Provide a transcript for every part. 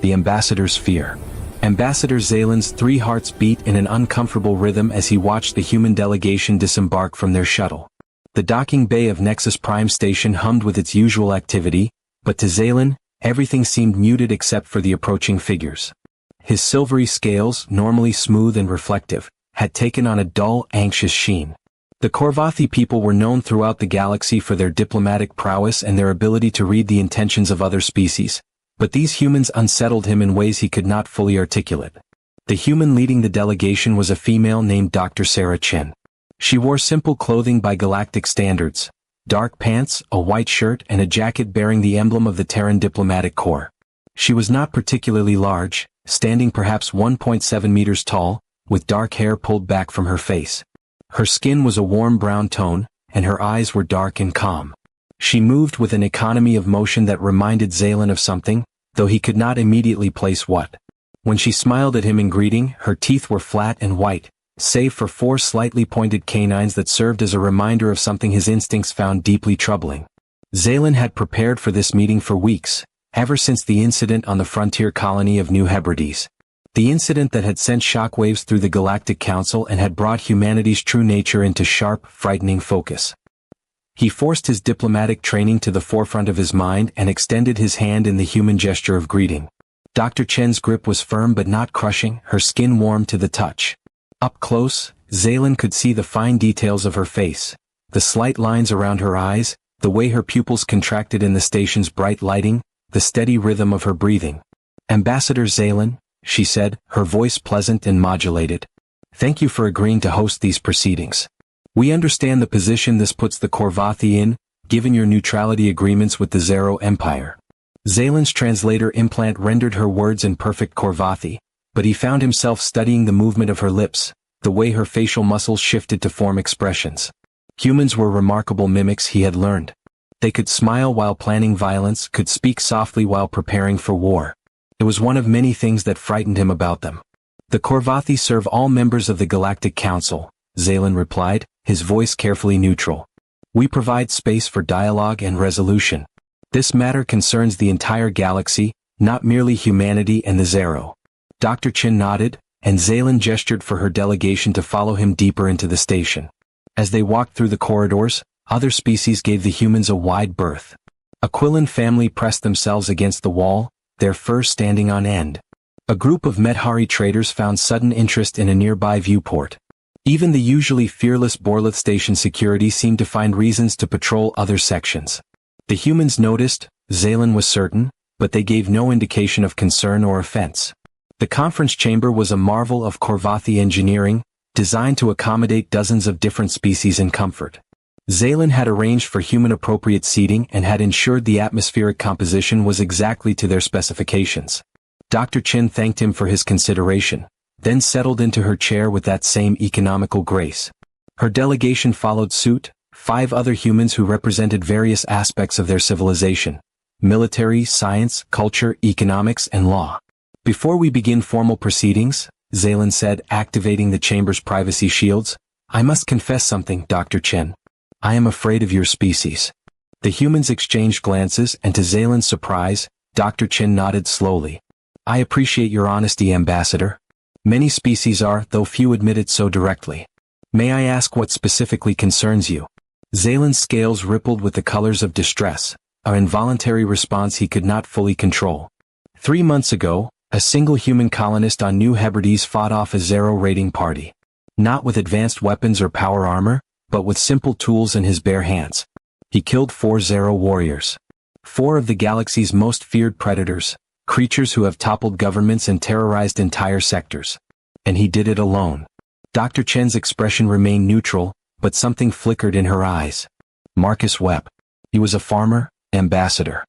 The Ambassador's Fear. Ambassador Zalen's 3 hearts beat in an uncomfortable rhythm as he watched the human delegation disembark from their shuttle. The docking bay of Nexus Prime Station hummed with its usual activity, but to Zalen, everything seemed muted except for the approaching figures. His silvery scales, normally smooth and reflective, had taken on a dull, anxious sheen. The Korvathi people were known throughout the galaxy for their diplomatic prowess and their ability to read the intentions of other species, but these humans unsettled him in ways he could not fully articulate. The human leading the delegation was a female named Dr. Sarah Chen. She wore simple clothing by galactic standards: dark pants, a white shirt, and a jacket bearing the emblem of the Terran Diplomatic Corps. She was not particularly large, standing perhaps 1.7 meters tall, with dark hair pulled back from her face. Her skin was a warm brown tone, and her eyes were dark and calm. She moved with an economy of motion that reminded Zalen of something, though he could not immediately place what. When she smiled at him in greeting, her teeth were flat and white, save for 4 slightly pointed canines that served as a reminder of something his instincts found deeply troubling. Zalen had prepared for this meeting for weeks, ever since the incident on the frontier colony of New Hebrides. The incident that had sent shockwaves through the Galactic Council and had brought humanity's true nature into sharp, frightening focus. He forced his diplomatic training to the forefront of his mind and extended his hand in the human gesture of greeting. Dr. Chen's grip was firm but not crushing, her skin warm to the touch. Up close, Zalen could see the fine details of her face, the slight lines around her eyes, the way her pupils contracted in the station's bright lighting, the steady rhythm of her breathing. "Ambassador Zalen," she said, her voice pleasant and modulated. "Thank you for agreeing to host these proceedings. We understand the position this puts the Korvathi in, given your neutrality agreements with the Zero Empire." Zalen's translator implant rendered her words in perfect Korvathi, but he found himself studying the movement of her lips, the way her facial muscles shifted to form expressions. Humans were remarkable mimics, he had learned. They could smile while planning violence, could speak softly while preparing for war. It was one of many things that frightened him about them. "The Korvathi serve all members of the Galactic Council," Zalen replied, his voice carefully neutral. "We provide space for dialogue and resolution. This matter concerns the entire galaxy, not merely humanity and the Zero." Dr. Chen nodded, and Zalen gestured for her delegation to follow him deeper into the station. As they walked through the corridors, other species gave the humans a wide berth. A Quillan family pressed themselves against the wall, their fur standing on end. A group of Medhari traders found sudden interest in a nearby viewport. Even the usually fearless Borleth station security seemed to find reasons to patrol other sections. The humans noticed, Zalen was certain, but they gave no indication of concern or offense. The conference chamber was a marvel of Korvathi engineering, designed to accommodate dozens of different species in comfort. Zalen had arranged for human-appropriate seating and had ensured the atmospheric composition was exactly to their specifications. Dr. Chen thanked him for his consideration, then settled into her chair with that same economical grace. Her delegation followed suit, 5 other humans who represented various aspects of their civilization: military, science, culture, economics, and law. "Before we begin formal proceedings," Zalen said, activating the chamber's privacy shields, "I must confess something, Dr. Chen. I am afraid of your species." The humans exchanged glances, and to Zalen's surprise, Dr. Chen nodded slowly. "I appreciate your honesty, Ambassador. Many species are, though few admit it so directly. May I ask what specifically concerns you?" Zalen's scales rippled with the colors of distress, an involuntary response he could not fully control. 3 months ago, a single human colonist on New Hebrides fought off a Zero raiding party. Not with advanced weapons or power armor, but with simple tools in his bare hands. He killed 4 Zero warriors. 4 of the galaxy's most feared predators, creatures who have toppled governments and terrorized entire sectors. And he did it alone. Dr. Chen's expression remained neutral, but something flickered in her eyes. Marcus wept. He was a farmer, Ambassador.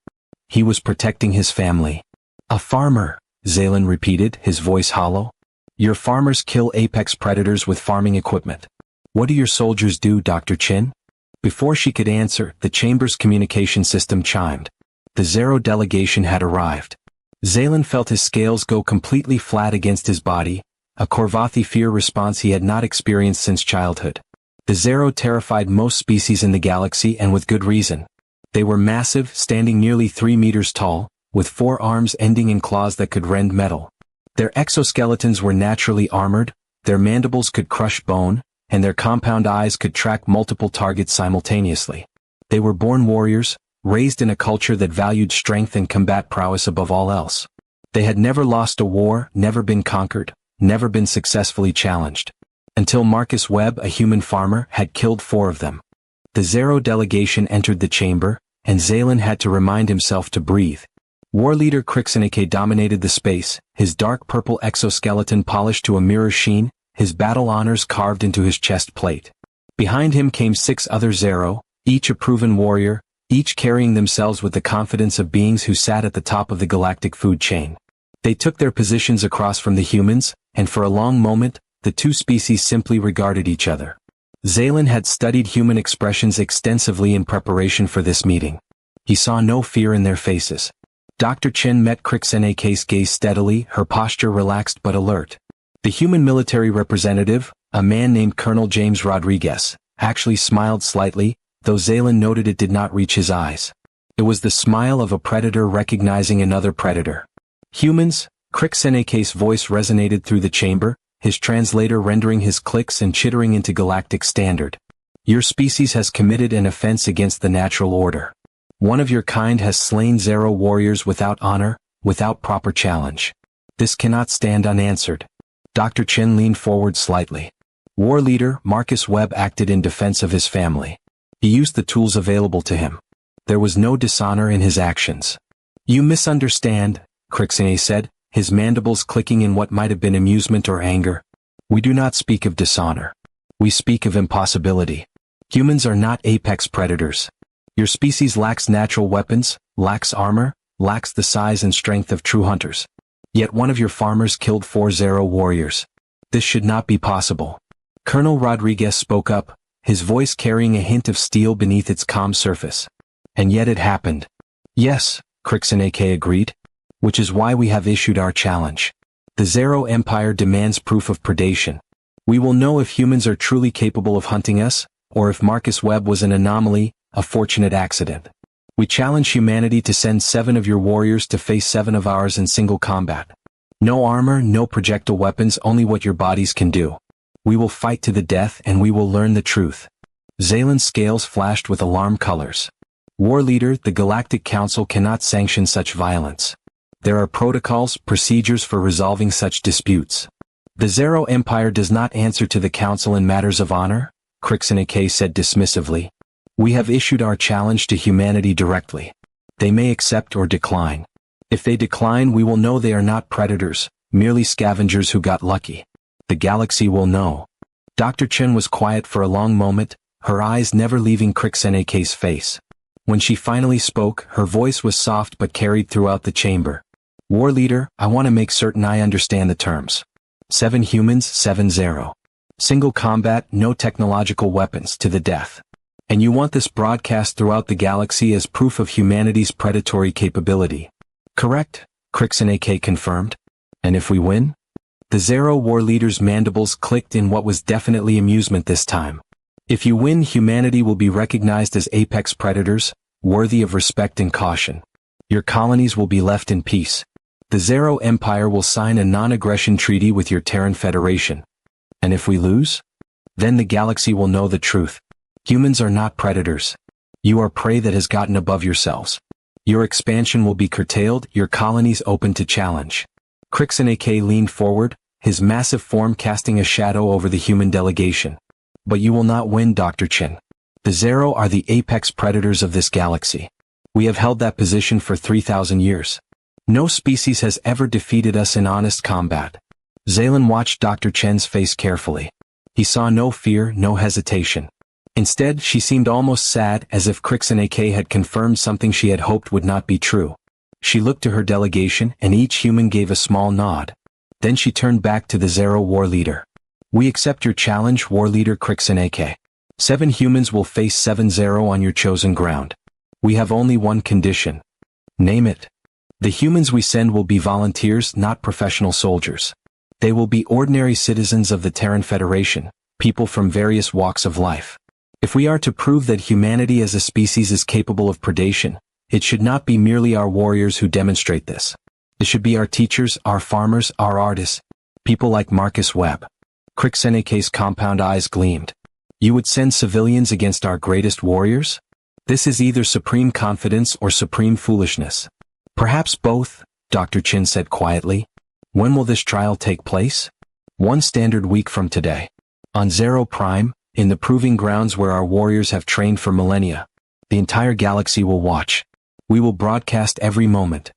He was protecting his family. "A farmer," Zalen repeated, his voice hollow. "Your farmers kill apex predators with farming equipment. What do your soldiers do, Dr. Chen?" Before she could answer, the chamber's communication system chimed. The Zero delegation had arrived. Zalen felt his scales go completely flat against his body, a Korvathi fear response he had not experienced since childhood. The Zero terrified most species in the galaxy, and with good reason. They were massive, standing nearly 3 meters tall, with 4 arms ending in claws that could rend metal. Their exoskeletons were naturally armored, their mandibles could crush bone, and their compound eyes could track multiple targets simultaneously. They were born warriors, raised in a culture that valued strength and combat prowess above all else. They had never lost a war, never been conquered, never been successfully challenged. Until Marcus Webb, a human farmer, had killed 4 of them. The Zero delegation entered the chamber, and Zalen had to remind himself to breathe. War leader Crixeneke dominated the space, his dark purple exoskeleton polished to a mirror sheen, his battle honors carved into his chest plate. Behind him came 6 other Zero, each a proven warrior, each carrying themselves with the confidence of beings who sat at the top of the galactic food chain. They took their positions across from the humans, and for a long moment, the 2 species simply regarded each other. Zalen had studied human expressions extensively in preparation for this meeting. He saw no fear in their faces. Dr. Chen met Crixeneke's gaze steadily, her posture relaxed but alert. The human military representative, a man named Colonel James Rodriguez, actually smiled slightly, though Zalen noted it did not reach his eyes. It was the smile of a predator recognizing another predator. Humans, Crixeneke's voice resonated through the chamber, his translator rendering his clicks and chittering into galactic standard. Your species has committed an offense against the natural order. One of your kind has slain Zero warriors without honor, without proper challenge. This cannot stand unanswered. Dr. Chen leaned forward slightly. War leader Marcus Webb acted in defense of his family. He used the tools available to him. There was no dishonor in his actions. You misunderstand, Crixeneke said, his mandibles clicking in what might have been amusement or anger. We do not speak of dishonor. We speak of impossibility. Humans are not apex predators. Your species lacks natural weapons, lacks armor, lacks the size and strength of true hunters. Yet one of your farmers killed 4 Zero warriors. This should not be possible. Colonel Rodriguez spoke up, his voice carrying a hint of steel beneath its calm surface. And yet it happened. Yes, Crixeneke agreed. Which is why we have issued our challenge. The Zero Empire demands proof of predation. We will know if humans are truly capable of hunting us, or if Marcus Webb was an anomaly, a fortunate accident. We challenge humanity to send 7 of your warriors to face 7 of ours in single combat. No armor, no projectile weapons, only what your bodies can do. We will fight to the death and we will learn the truth. Zalen's scales flashed with alarm colors. War leader, the Galactic Council cannot sanction such violence. There are protocols, procedures for resolving such disputes. The Zero Empire does not answer to the Council in matters of honor, Crixeneke said dismissively. We have issued our challenge to humanity directly. They may accept or decline. If they decline, we will know they are not predators, merely scavengers who got lucky. The galaxy will know. Dr. Chen was quiet for a long moment, her eyes never leaving Crixeneke's face. When she finally spoke, her voice was soft but carried throughout the chamber. War leader, I want to make certain I understand the terms. 7 humans, 7 Zero. Single combat, no technological weapons, to the death. And you want this broadcast throughout the galaxy as proof of humanity's predatory capability. Correct? Crixeneke confirmed. And if we win? The Zero war leader's mandibles clicked in what was definitely amusement this time. If you win, humanity will be recognized as apex predators, worthy of respect and caution. Your colonies will be left in peace. The Zero Empire will sign a non-aggression treaty with your Terran Federation. And if we lose? Then the galaxy will know the truth. Humans are not predators. You are prey that has gotten above yourselves. Your expansion will be curtailed, your colonies open to challenge. Crixeneke leaned forward, his massive form casting a shadow over the human delegation. But you will not win, Dr. Chen. The Zero are the apex predators of this galaxy. We have held that position for 3,000 years. No species has ever defeated us in honest combat. Zalen watched Dr. Chen's face carefully. He saw no fear, no hesitation. Instead, she seemed almost sad, as if Crixeneke had confirmed something she had hoped would not be true. She looked to her delegation, and each human gave a small nod. Then she turned back to the Zero war leader. We accept your challenge, war leader Crixeneke. 7 humans will face 7 Zero on your chosen ground. We have only one condition. Name it. The humans we send will be volunteers, not professional soldiers. They will be ordinary citizens of the Terran Federation, people from various walks of life. If we are to prove that humanity as a species is capable of predation, It should not be merely our warriors who demonstrate this. It should be our teachers, our farmers, our artists, people like Marcus Webb. Crixeneke's compound eyes gleamed. You would send civilians against our greatest warriors? This is either supreme confidence or supreme foolishness. Perhaps both, Dr. Chin said quietly. When will this trial take place? 1 standard week from today. On Zero Prime, in the proving grounds where our warriors have trained for millennia. The entire galaxy will watch. We will broadcast every moment.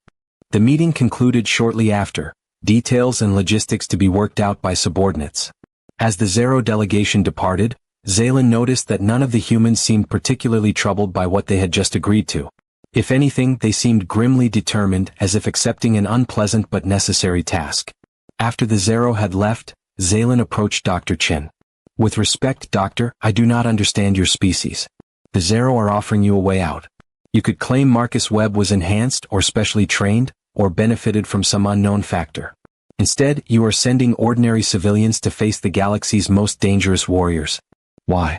The meeting concluded shortly after, details and logistics to be worked out by subordinates. As the Zero delegation departed, Zaylen noticed that none of the humans seemed particularly troubled by what they had just agreed to. If anything, they seemed grimly determined, as if accepting an unpleasant but necessary task. After the Zero had left, Zaylen approached Dr. Chin. With respect, Doctor, I do not understand your species. The Zero are offering you a way out. You could claim Marcus Webb was enhanced or specially trained, or benefited from some unknown factor. Instead, you are sending ordinary civilians to face the galaxy's most dangerous warriors. Why?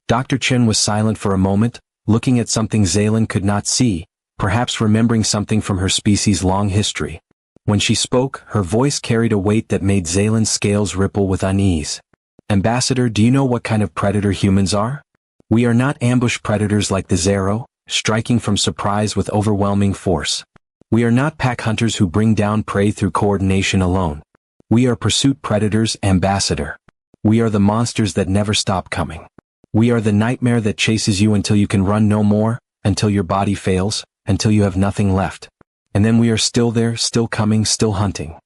Dr. Chin was silent for a moment, looking at something Zaylen could not see, perhaps remembering something from her species' long history. When she spoke, her voice carried a weight that made Zaylen's scales ripple with unease. Ambassador, do you know what kind of predator humans are? We are not ambush predators like the Zero, striking from surprise with overwhelming force. We are not pack hunters who bring down prey through coordination alone. We are pursuit predators, Ambassador. We are the monsters that never stop coming. We are the nightmare that chases you until you can run no more, until your body fails, until you have nothing left. And then we are still there, still coming, still hunting.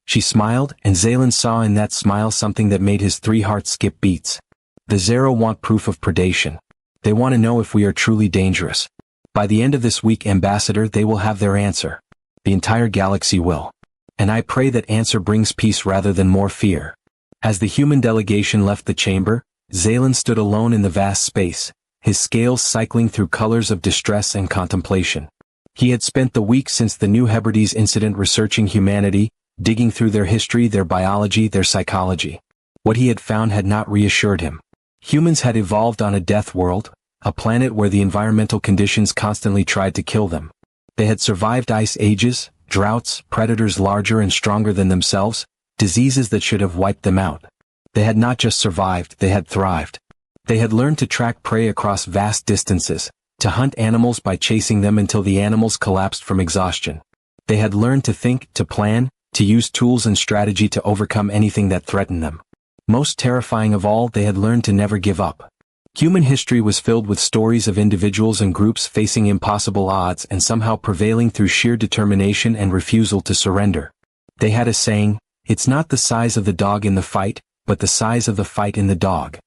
She smiled, and Zaylen saw in that smile something that made his 3 hearts skip beats. The Zero want proof of predation. They want to know if we are truly dangerous. By the end of this week, Ambassador, they will have their answer. The entire galaxy will. And I pray that answer brings peace rather than more fear. As the human delegation left the chamber, Zaylen stood alone in the vast space, his scales cycling through colors of distress and contemplation. He had spent the week since the New Hebrides incident researching humanity, digging through their history, their biology, their psychology. What he had found had not reassured him. Humans had evolved on a death world, a planet where the environmental conditions constantly tried to kill them. They had survived ice ages, droughts, predators larger and stronger than themselves, diseases that should have wiped them out. They had not just survived, they had thrived. They had learned to track prey across vast distances, to hunt animals by chasing them until the animals collapsed from exhaustion. They had learned to think, to plan, to use tools and strategy to overcome anything that threatened them. Most terrifying of all, they had learned to never give up. Human history was filled with stories of individuals and groups facing impossible odds and somehow prevailing through sheer determination and refusal to surrender. They had a saying, "It's not the size of the dog in the fight, but the size of the fight in the dog."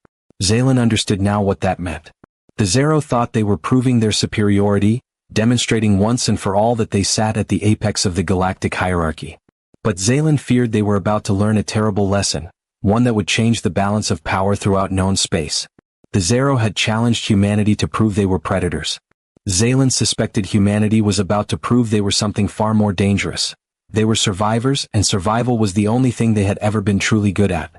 Zaylen understood now what that meant. The Zero thought they were proving their superiority, demonstrating once and for all that they sat at the apex of the galactic hierarchy. But Zaylen feared they were about to learn a terrible lesson, one that would change the balance of power throughout known space. The Zero had challenged humanity to prove they were predators. Zaylen suspected humanity was about to prove they were something far more dangerous. They were survivors, and survival was the only thing they had ever been truly good at.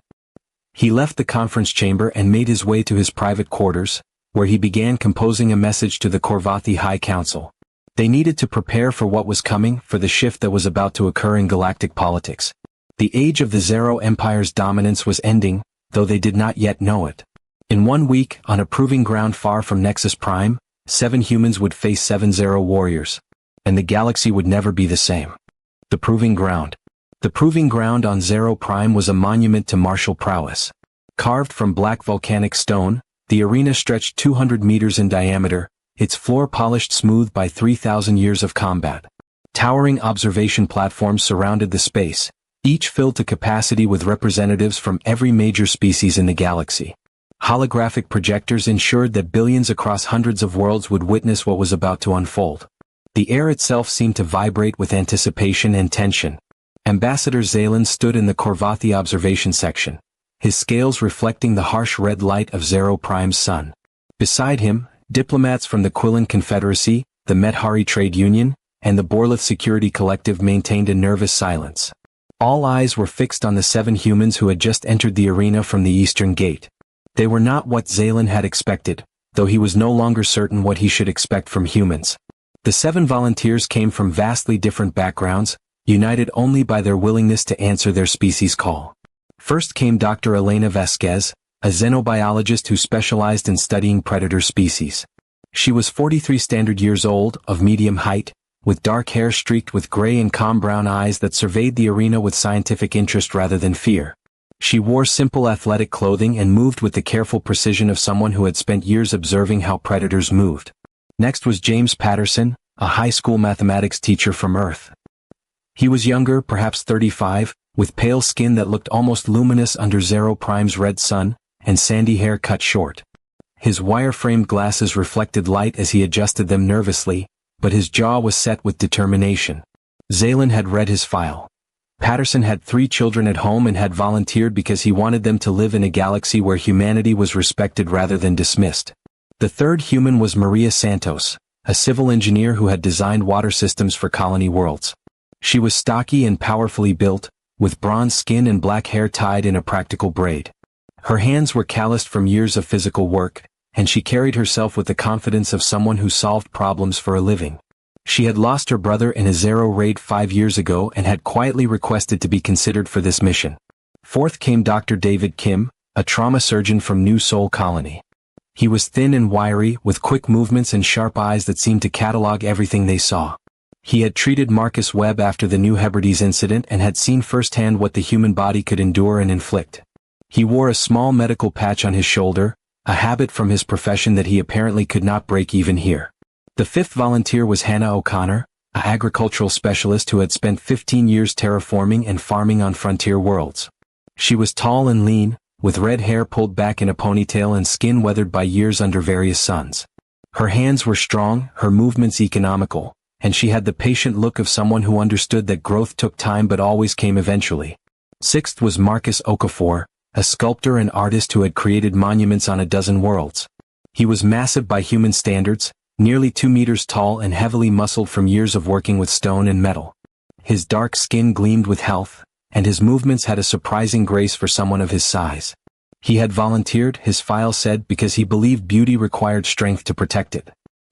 He left the conference chamber and made his way to his private quarters, where he began composing a message to the Korvathi High Council. They needed to prepare for what was coming, for the shift that was about to occur in galactic politics. The age of the Zero Empire's dominance was ending, though they did not yet know it. In 1 week, on a proving ground far from Nexus Prime, 7 humans would face 7 Zero warriors. And the galaxy would never be the same. The Proving Ground. The Proving Ground on Zero Prime was a monument to martial prowess. Carved from black volcanic stone, the arena stretched 200 meters in diameter, its floor polished smooth by 3,000 years of combat. Towering observation platforms surrounded the space, each filled to capacity with representatives from every major species in the galaxy. Holographic projectors ensured that billions across hundreds of worlds would witness what was about to unfold. The air itself seemed to vibrate with anticipation and tension. Ambassador Zaylen stood in the Korvathi observation section, his scales reflecting the harsh red light of Zero Prime's sun. Beside him, diplomats from the Quillan Confederacy, the Medhari Trade Union, and the Borlith Security Collective maintained a nervous silence. All eyes were fixed on the 7 humans who had just entered the arena from the eastern gate. They were not what Zaylen had expected, though he was no longer certain what he should expect from humans. The 7 volunteers came from vastly different backgrounds, united only by their willingness to answer their species' call. First came Dr. Elena Vasquez, a xenobiologist who specialized in studying predator species. She was 43 standard years old, of medium height, with dark hair streaked with gray and calm brown eyes that surveyed the arena with scientific interest rather than fear. She wore simple athletic clothing and moved with the careful precision of someone who had spent years observing how predators moved. Next was James Patterson, a high school mathematics teacher from Earth. He was younger, perhaps 35, with pale skin that looked almost luminous under Zero Prime's red sun, and sandy hair cut short. His wire-framed glasses reflected light as he adjusted them nervously, but his jaw was set with determination. Zalen had read his file. Patterson had 3 children at home and had volunteered because he wanted them to live in a galaxy where humanity was respected rather than dismissed. The third human was Maria Santos, a civil engineer who had designed water systems for colony worlds. She was stocky and powerfully built, with bronze skin and black hair tied in a practical braid. Her hands were calloused from years of physical work, and she carried herself with the confidence of someone who solved problems for a living. She had lost her brother in a Zero raid 5 years ago and had quietly requested to be considered for this mission. Fourth came Dr. David Kim, a trauma surgeon from New Sol Colony. He was thin and wiry, with quick movements and sharp eyes that seemed to catalog everything they saw. He had treated Marcus Webb after the New Hebrides incident and had seen firsthand what the human body could endure and inflict. He wore a small medical patch on his shoulder, a habit from his profession that he apparently could not break even here. The fifth volunteer was Hannah O'Connor, an agricultural specialist who had spent 15 years terraforming and farming on frontier worlds. She was tall and lean, with red hair pulled back in a ponytail and skin weathered by years under various suns. Her hands were strong, her movements economical, and she had the patient look of someone who understood that growth took time but always came eventually. Sixth was Marcus Okafor, a sculptor and artist who had created monuments on a dozen worlds. He was massive by human standards, nearly 2 meters tall and heavily muscled from years of working with stone and metal. His dark skin gleamed with health, and his movements had a surprising grace for someone of his size. He had volunteered, his file said, because he believed beauty required strength to protect it.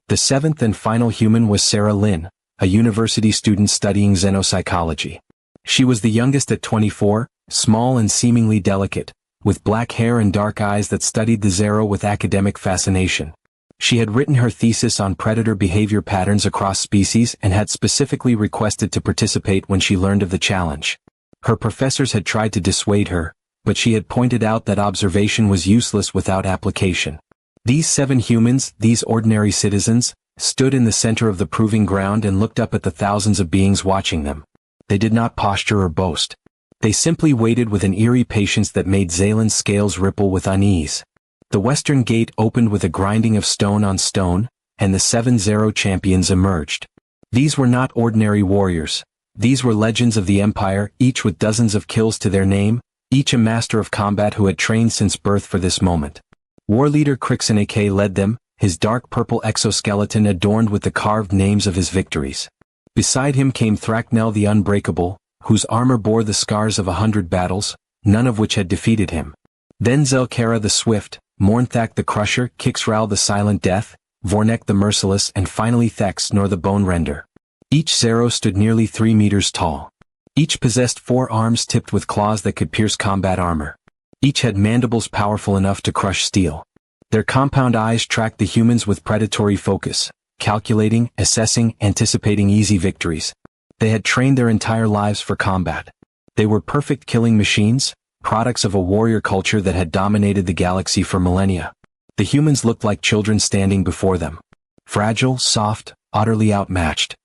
The seventh and final human was Sarah Lynn, a university student studying xenopsychology. She was the youngest at 24, small and seemingly delicate, with black hair and dark eyes that studied the Zero with academic fascination. She had written her thesis on predator behavior patterns across species and had specifically requested to participate when she learned of the challenge. Her professors had tried to dissuade her, but she had pointed out that observation was useless without application. These 7 humans, these ordinary citizens, stood in the center of the proving ground and looked up at the thousands of beings watching them. They did not posture or boast. They simply waited with an eerie patience that made Zalen's scales ripple with unease. The western gate opened with a grinding of stone on stone, and the 7 Zero champions emerged. These were not ordinary warriors. These were legends of the Empire, each with dozens of kills to their name, each a master of combat who had trained since birth for this moment. War leader Crixenake led them, his dark purple exoskeleton adorned with the carved names of his victories. Beside him came Thraknell the Unbreakable, whose armor bore the scars of 100 battles, none of which had defeated him. Then Zelkara the Swift, Mornthak the Crusher, Kixral the Silent Death, Vornek the Merciless, and finally Thexnor the Bone Render. Each Zero stood nearly 3 meters tall. Each possessed 4 arms tipped with claws that could pierce combat armor. Each had mandibles powerful enough to crush steel. Their compound eyes tracked the humans with predatory focus, calculating, assessing, anticipating easy victories. They had trained their entire lives for combat. They were perfect killing machines, products of a warrior culture that had dominated the galaxy for millennia. The humans looked like children standing before them. Fragile, soft, utterly outmatched.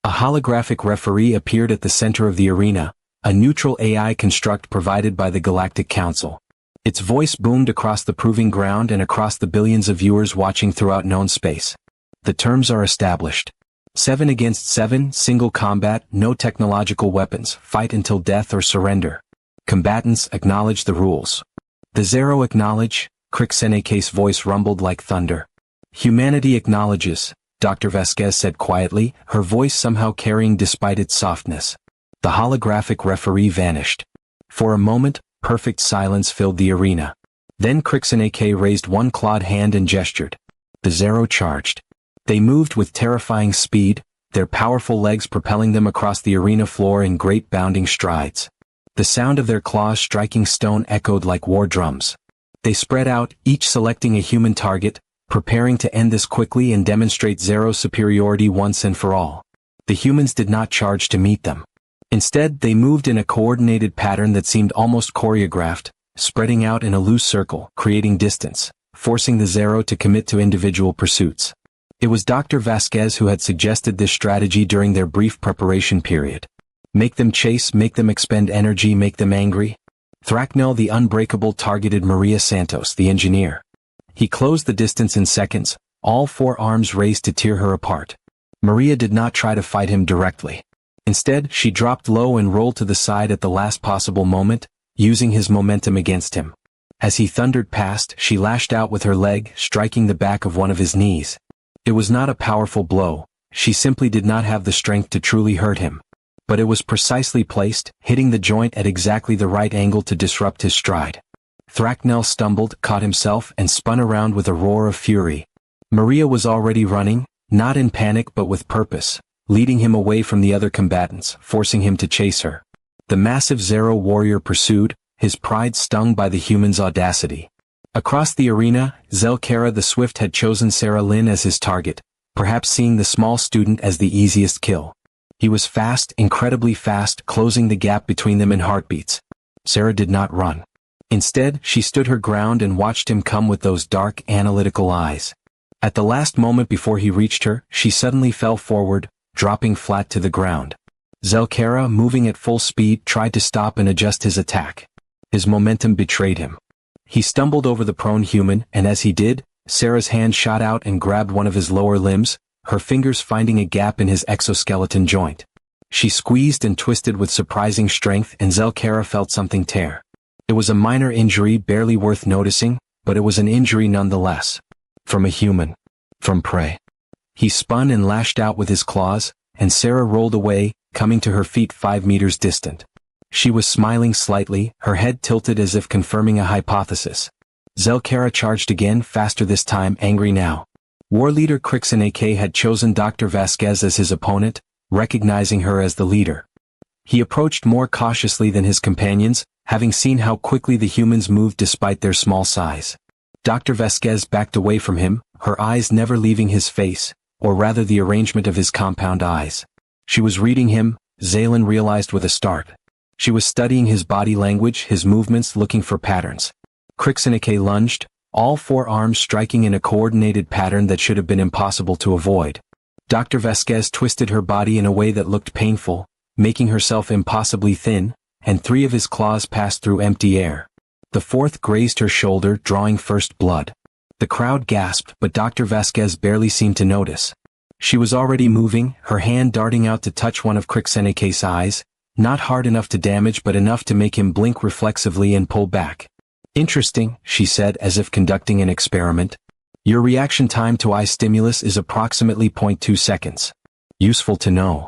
A holographic referee appeared at the center of the arena, a neutral AI construct provided by the Galactic Council. Its voice boomed across the proving ground and across the billions of viewers watching throughout known space. The terms are established. 7 against 7, single combat, no technological weapons, fight until death or surrender. Combatants acknowledge the rules. The Zero acknowledge, Crixenake's voice rumbled like thunder. Humanity acknowledges, Dr. Vasquez said quietly, her voice somehow carrying despite its softness. The holographic referee vanished. For a moment, perfect silence filled the arena. Then Crixenake raised one clawed hand and gestured. The Zero charged. They moved with terrifying speed, their powerful legs propelling them across the arena floor in great bounding strides. The sound of their claws striking stone echoed like war drums. They spread out, each selecting a human target, preparing to end this quickly and demonstrate Zero's superiority once and for all. The humans did not charge to meet them. Instead, they moved in a coordinated pattern that seemed almost choreographed, spreading out in a loose circle, creating distance, forcing the Zero to commit to individual pursuits. It was Dr. Vasquez who had suggested this strategy during their brief preparation period. Make them chase, make them expend energy, make them angry. Thracknell the Unbreakable targeted Maria Santos, the engineer. He closed the distance in seconds, all four arms raised to tear her apart. Maria did not try to fight him directly. Instead, she dropped low and rolled to the side at the last possible moment, using his momentum against him. As he thundered past, she lashed out with her leg, striking the back of one of his knees. It was not a powerful blow, she simply did not have the strength to truly hurt him. But it was precisely placed, hitting the joint at exactly the right angle to disrupt his stride. Thracknell stumbled, caught himself, and spun around with a roar of fury. Maria was already running, not in panic but with purpose, leading him away from the other combatants, forcing him to chase her. The massive Zero warrior pursued, his pride stung by the human's audacity. Across the arena, Zelkara the Swift had chosen Sarah Lynn as his target, perhaps seeing the small student as the easiest kill. He was fast, incredibly fast, closing the gap between them in heartbeats. Sarah did not run. Instead, she stood her ground and watched him come with those dark, analytical eyes. At the last moment before he reached her, she suddenly fell forward, dropping flat to the ground. Zelkara, moving at full speed, tried to stop and adjust his attack. His momentum betrayed him. He stumbled over the prone human, and as he did, Sarah's hand shot out and grabbed one of his lower limbs, her fingers finding a gap in his exoskeleton joint. She squeezed and twisted with surprising strength, and Zelkara felt something tear. It was a minor injury barely worth noticing, but it was an injury nonetheless. From a human. From prey. He spun and lashed out with his claws, and Sarah rolled away, coming to her feet 5 meters distant. She was smiling slightly, her head tilted as if confirming a hypothesis. Zelkara charged again, faster this time, angry now. War leader Crixenake had chosen Dr. Vasquez as his opponent, recognizing her as the leader. He approached more cautiously than his companions, having seen how quickly the humans moved despite their small size. Dr. Vasquez backed away from him, her eyes never leaving his face, or rather the arrangement of his compound eyes. She was reading him, Zalen realized with a start. She was studying his body language, his movements, looking for patterns. Crixenake lunged, all 4 arms striking in a coordinated pattern that should have been impossible to avoid. Dr. Vasquez twisted her body in a way that looked painful, making herself impossibly thin, and 3 of his claws passed through empty air. The 4th grazed her shoulder, drawing first blood. The crowd gasped, but Dr. Vasquez barely seemed to notice. She was already moving, her hand darting out to touch one of Crixenake's eyes, not hard enough to damage but enough to make him blink reflexively and pull back. "Interesting," she said as if conducting an experiment. "Your reaction time to eye stimulus is approximately 0.2 seconds. Useful to know."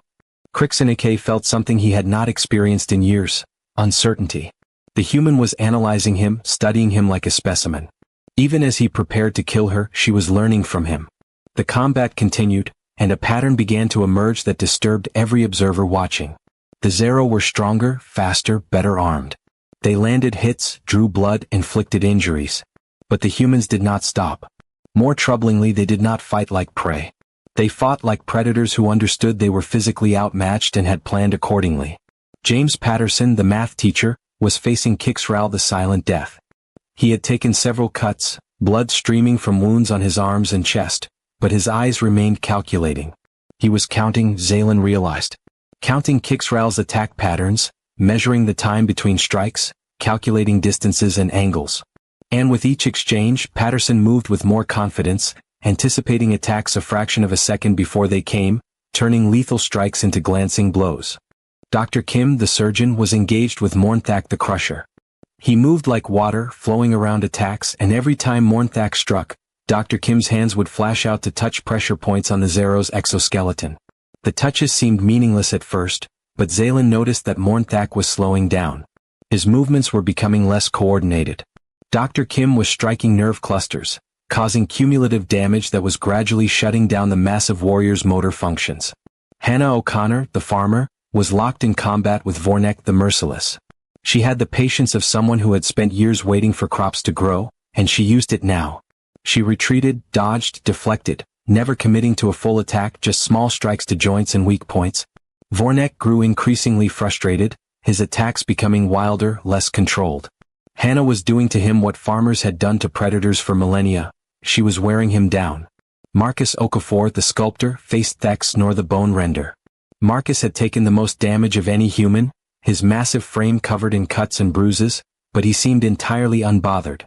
Crixenake felt something he had not experienced in years: uncertainty. The human was analyzing him, studying him like a specimen. Even as he prepared to kill her, she was learning from him. The combat continued, and a pattern began to emerge that disturbed every observer watching. The Zero were stronger, faster, better armed. They landed hits, drew blood, inflicted injuries. But the humans did not stop. More troublingly, they did not fight like prey. They fought like predators who understood they were physically outmatched and had planned accordingly. James Patterson, the math teacher, was facing Kixral the Silent Death. He had taken several cuts, blood streaming from wounds on his arms and chest, but his eyes remained calculating. He was counting, Zalen realized. Counting Kixral's attack patterns, measuring the time between strikes, calculating distances and angles. And with each exchange, Patterson moved with more confidence, anticipating attacks a fraction of a second before they came, turning lethal strikes into glancing blows. Dr. Kim, the surgeon, was engaged with Mornthak the Crusher. He moved like water, flowing around attacks, and every time Mornthak struck, Dr. Kim's hands would flash out to touch pressure points on the Zero's exoskeleton. The touches seemed meaningless at first, but Zalen noticed that Mornthak was slowing down. His movements were becoming less coordinated. Dr. Kim was striking nerve clusters, causing cumulative damage that was gradually shutting down the massive warrior's motor functions. Hannah O'Connor, the farmer, was locked in combat with Vornek the Merciless. She had the patience of someone who had spent years waiting for crops to grow, and she used it now. She retreated, dodged, deflected, never committing to a full attack, just small strikes to joints and weak points. Vornek grew increasingly frustrated, his attacks becoming wilder, less controlled. Hannah was doing to him what farmers had done to predators for millennia. She was wearing him down. Marcus Okafor, the sculptor, faced Thex Nor the Bone Render. Marcus had taken the most damage of any human, his massive frame covered in cuts and bruises, but he seemed entirely unbothered.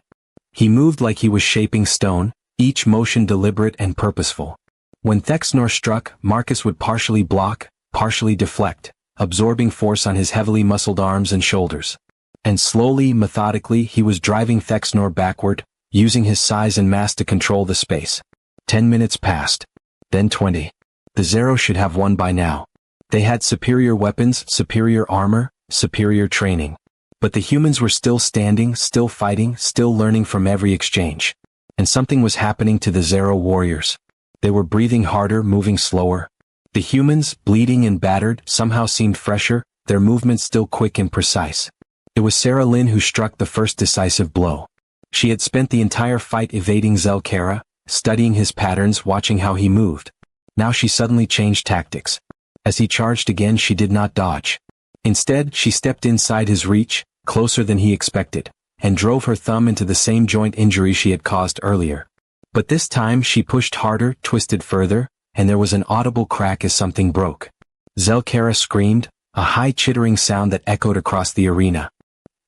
He moved like he was shaping stone, each motion deliberate and purposeful. When Thexnor struck, Marcus would partially block, partially deflect, absorbing force on his heavily muscled arms and shoulders. And slowly, methodically, he was driving Thexnor backward, using his size and mass to control the space. 10 minutes passed. Then 20. The Zero should have won by now. They had superior weapons, superior armor, superior training. But the humans were still standing, still fighting, still learning from every exchange. And something was happening to the Zero warriors. They were breathing harder, moving slower. The humans, bleeding and battered, somehow seemed fresher, their movements still quick and precise. It was Sarah Lynn who struck the first decisive blow. She had spent the entire fight evading Zelkara, studying his patterns, watching how he moved. Now she suddenly changed tactics. As he charged again, she did not dodge. Instead, she stepped inside his reach, closer than he expected, and drove her thumb into the same joint injury she had caused earlier. But this time she pushed harder, twisted further, and there was an audible crack as something broke. Zelkara screamed, a high chittering sound that echoed across the arena.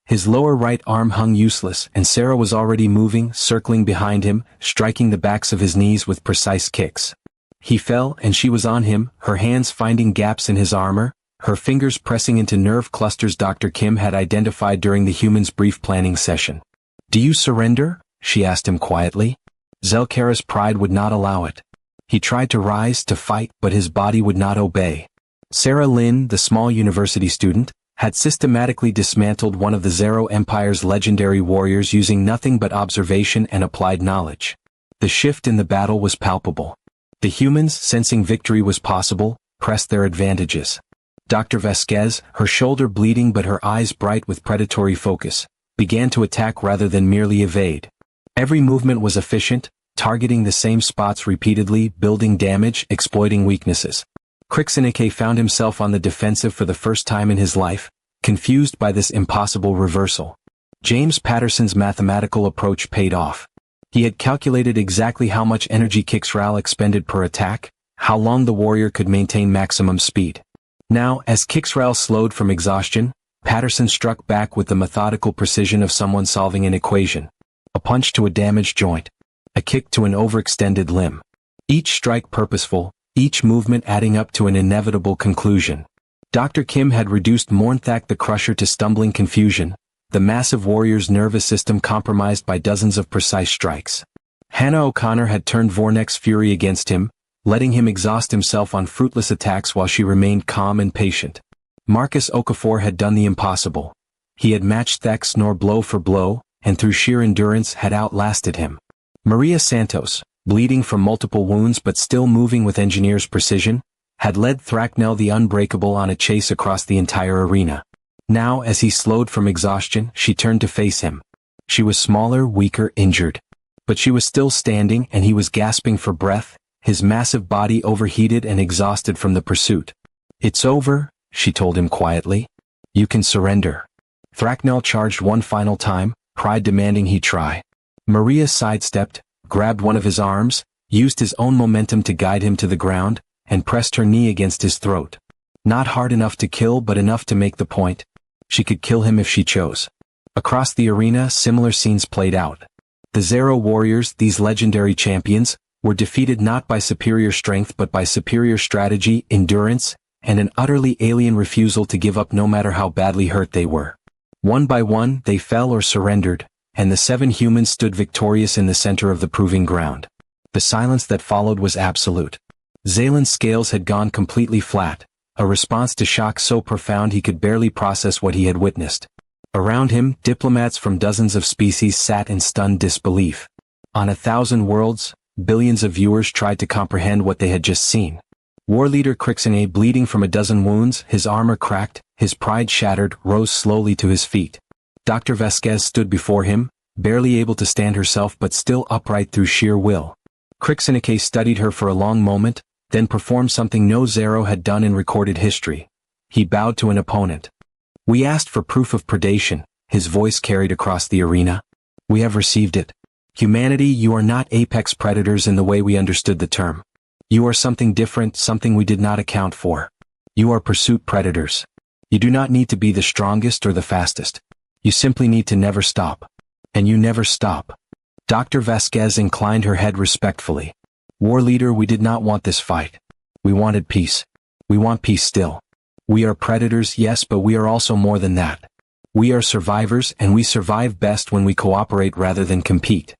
His lower right arm hung useless, and Sarah was already moving, circling behind him, striking the backs of his knees with precise kicks. He fell, and she was on him, her hands finding gaps in his armor, her fingers pressing into nerve clusters Dr. Kim had identified during the human's brief planning session. "Do you surrender?" she asked him quietly. Zelkara's pride would not allow it. He tried to rise, to fight, but his body would not obey. Sarah Lynn, the small university student, had systematically dismantled one of the Zero Empire's legendary warriors using nothing but observation and applied knowledge. The shift in the battle was palpable. The humans, sensing victory was possible, pressed their advantages. Dr. Vasquez, her shoulder bleeding but her eyes bright with predatory focus, began to attack rather than merely evade. Every movement was efficient, targeting the same spots repeatedly, building damage, exploiting weaknesses. Krixenike found himself on the defensive for the first time in his life, confused by this impossible reversal. James Patterson's mathematical approach paid off. He had calculated exactly how much energy Kixral expended per attack, how long the warrior could maintain maximum speed. Now, as Kixral slowed from exhaustion, Patterson struck back with the methodical precision of someone solving an equation. A punch to a damaged joint. A kick to an overextended limb. Each strike purposeful, each movement adding up to an inevitable conclusion. Dr. Kim had reduced Mornthak the Crusher to stumbling confusion, the massive warrior's nervous system compromised by dozens of precise strikes. Hannah O'Connor had turned Vornek's fury against him, letting him exhaust himself on fruitless attacks while she remained calm and patient. Marcus Okafor had done the impossible. He had matched Thex Nor blow for blow, and through sheer endurance had outlasted him. Maria Santos, bleeding from multiple wounds but still moving with engineer's precision, had led Thraknell the Unbreakable on a chase across the entire arena. Now, as he slowed from exhaustion, she turned to face him. She was smaller, weaker, injured. But she was still standing, and he was gasping for breath, his massive body overheated and exhausted from the pursuit. "It's over," she told him quietly. "You can surrender." Thraknell charged one final time, pride demanding he try. Maria sidestepped, grabbed one of his arms, used his own momentum to guide him to the ground, and pressed her knee against his throat. Not hard enough to kill but enough to make the point. She could kill him if she chose. Across the arena, similar scenes played out. The Zero warriors, these legendary champions, were defeated not by superior strength but by superior strategy, endurance, and an utterly alien refusal to give up no matter how badly hurt they were. One by one, they fell or surrendered, and the 7 humans stood victorious in the center of the proving ground. The silence that followed was absolute. Zaylen's scales had gone completely flat, a response to shock so profound he could barely process what he had witnessed. Around him, diplomats from dozens of species sat in stunned disbelief. On 1,000 worlds, billions of viewers tried to comprehend what they had just seen. War leader Crixene, bleeding from a dozen wounds, his armor cracked, his pride shattered, rose slowly to his feet. Dr. Vasquez stood before him, barely able to stand herself but still upright through sheer will. Crixenike studied her for a long moment, then performed something no Zero had done in recorded history. He bowed to an opponent. "We asked for proof of predation," his voice carried across the arena. "We have received it. Humanity, you are not apex predators in the way we understood the term. You are something different, something we did not account for. You are pursuit predators. You do not need to be the strongest or the fastest. You simply need to never stop. And you never stop." Dr. Vasquez inclined her head respectfully. "War leader, we did not want this fight. We wanted peace. We want peace still. We are predators, yes, but we are also more than that. We are survivors, and we survive best when we cooperate rather than compete."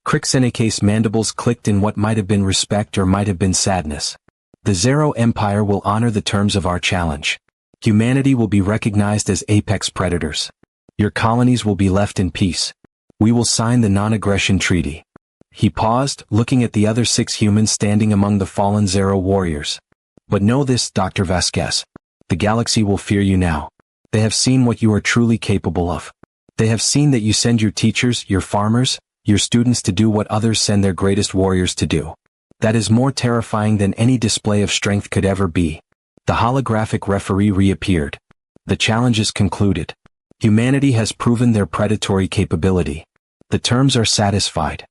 Crixenike's mandibles clicked in what might have been respect or might have been sadness. "The Zero Empire will honor the terms of our challenge. Humanity will be recognized as apex predators. Your colonies will be left in peace. We will sign the non-aggression treaty." He paused, looking at the other 6 humans standing among the fallen Zero warriors. "But know this, Dr. Vasquez. The galaxy will fear you now. They have seen what you are truly capable of. They have seen that you send your teachers, your farmers, your students to do what others send their greatest warriors to do. That is more terrifying than any display of strength could ever be." The holographic referee reappeared. "The challenge is concluded. Humanity has proven their predatory capability. The terms are satisfied."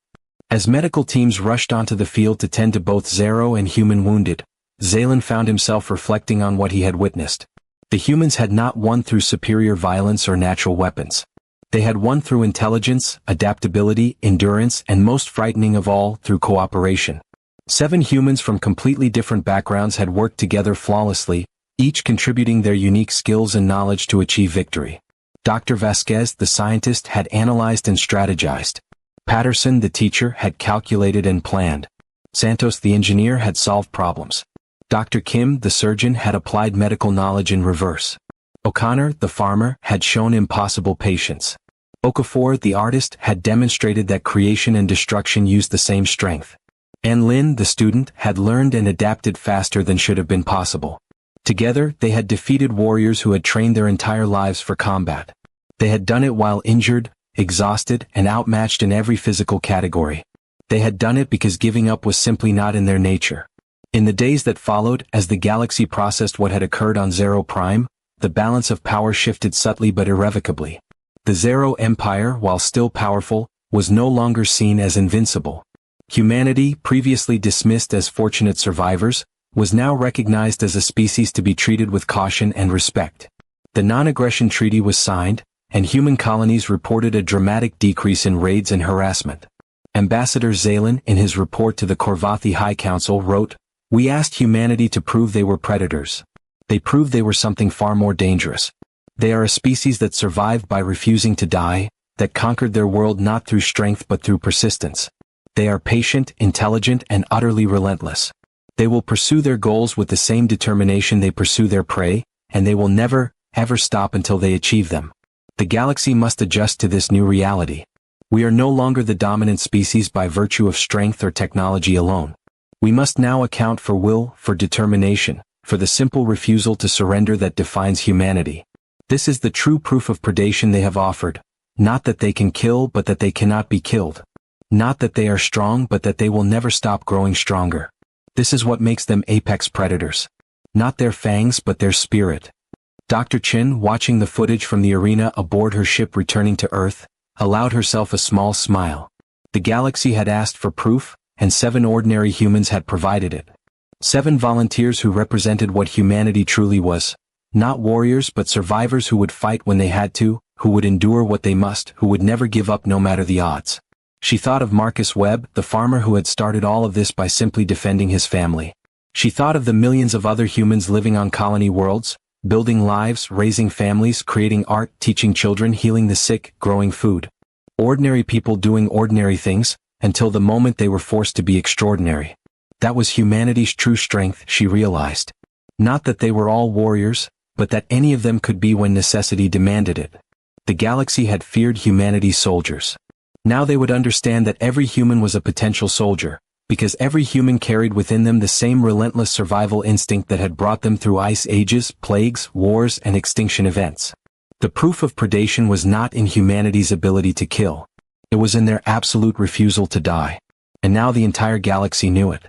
As medical teams rushed onto the field to tend to both Zero and human wounded, Zaylan found himself reflecting on what he had witnessed. The humans had not won through superior violence or natural weapons. They had won through intelligence, adaptability, endurance, and most frightening of all, through cooperation. 7 humans from completely different backgrounds had worked together flawlessly, each contributing their unique skills and knowledge to achieve victory. Dr. Vasquez, the scientist, had analyzed and strategized. Patterson, the teacher, had calculated and planned. Santos, the engineer, had solved problems. Dr. Kim, the surgeon, had applied medical knowledge in reverse. O'Connor, the farmer, had shown impossible patience. Okafor, the artist, had demonstrated that creation and destruction used the same strength. And Lin, the student, had learned and adapted faster than should have been possible. Together, they had defeated warriors who had trained their entire lives for combat. They had done it while injured, exhausted, and outmatched in every physical category. They had done it because giving up was simply not in their nature. In the days that followed, as the galaxy processed what had occurred on Zero Prime, the balance of power shifted subtly but irrevocably. The Zero Empire, while still powerful, was no longer seen as invincible. Humanity, previously dismissed as fortunate survivors, was now recognized as a species to be treated with caution and respect. The non-aggression treaty was signed, and human colonies reported a dramatic decrease in raids and harassment. Ambassador Zaylan, in his report to the Korvathi High Council, wrote, "We asked humanity to prove they were predators. They proved they were something far more dangerous. They are a species that survived by refusing to die, that conquered their world not through strength but through persistence. They are patient, intelligent, and utterly relentless. They will pursue their goals with the same determination they pursue their prey, and they will never, ever stop until they achieve them. The galaxy must adjust to this new reality. We are no longer the dominant species by virtue of strength or technology alone. We must now account for will, for determination, for the simple refusal to surrender that defines humanity. This is the true proof of predation they have offered. Not that they can kill but that they cannot be killed. Not that they are strong but that they will never stop growing stronger. This is what makes them apex predators. Not their fangs but their spirit." Dr. Chin, watching the footage from the arena aboard her ship returning to Earth, allowed herself a small smile. The galaxy had asked for proof, and 7 ordinary humans had provided it. 7 volunteers who represented what humanity truly was. Not warriors but survivors who would fight when they had to, who would endure what they must, who would never give up no matter the odds. She thought of Marcus Webb, the farmer who had started all of this by simply defending his family. She thought of the millions of other humans living on colony worlds, building lives, raising families, creating art, teaching children, healing the sick, growing food. Ordinary people doing ordinary things, until the moment they were forced to be extraordinary. That was humanity's true strength, she realized. Not that they were all warriors, but that any of them could be when necessity demanded it. The galaxy had feared humanity's soldiers. Now they would understand that every human was a potential soldier, because every human carried within them the same relentless survival instinct that had brought them through ice ages, plagues, wars, and extinction events. The proof of predation was not in humanity's ability to kill. It was in their absolute refusal to die. And now the entire galaxy knew it.